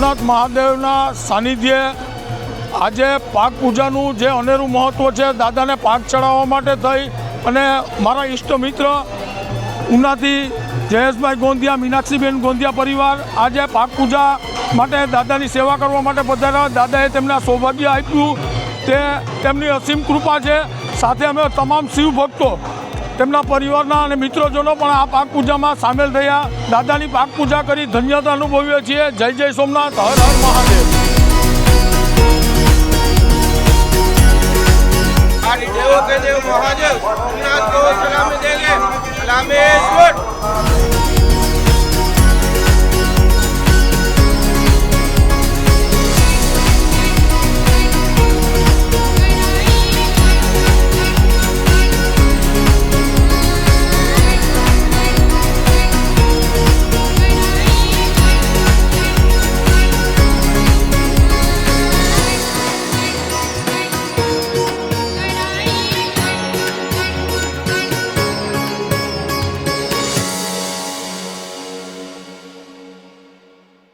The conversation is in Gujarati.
સોમનાથ મહાદેવના સાનિધ્યે આજે પાક પૂજાનું જે અનેરું મહત્ત્વ છે, દાદાને પાક ચડાવવા માટે થઈ અને મારા ઈષ્ટ મિત્ર ઉનાથી જયેશભાઈ ગોંધિયા, મીનાક્ષીબેન ગોંધિયા પરિવાર આજે પાક પૂજા માટે દાદાની સેવા કરવા માટે પધાર્યા. દાદાએ તેમને સૌભાગ્ય આપ્યું, તે તેમની અસીમ કૃપા છે. સાથે અમે તમામ શિવ ભક્તો, તેમના પરિવારના અને મિત્રજનો પણ આ પાક પૂજામાં સામેલ થયા. દાદાની પાક પૂજા કરી ધન્યતા અનુભવીએ છીએ. જય જય સોમનાથ, હર હર મહાદેવ. देवों के देव महादेव सोमनाथ को सलामी देंगे। सलामेश्वर।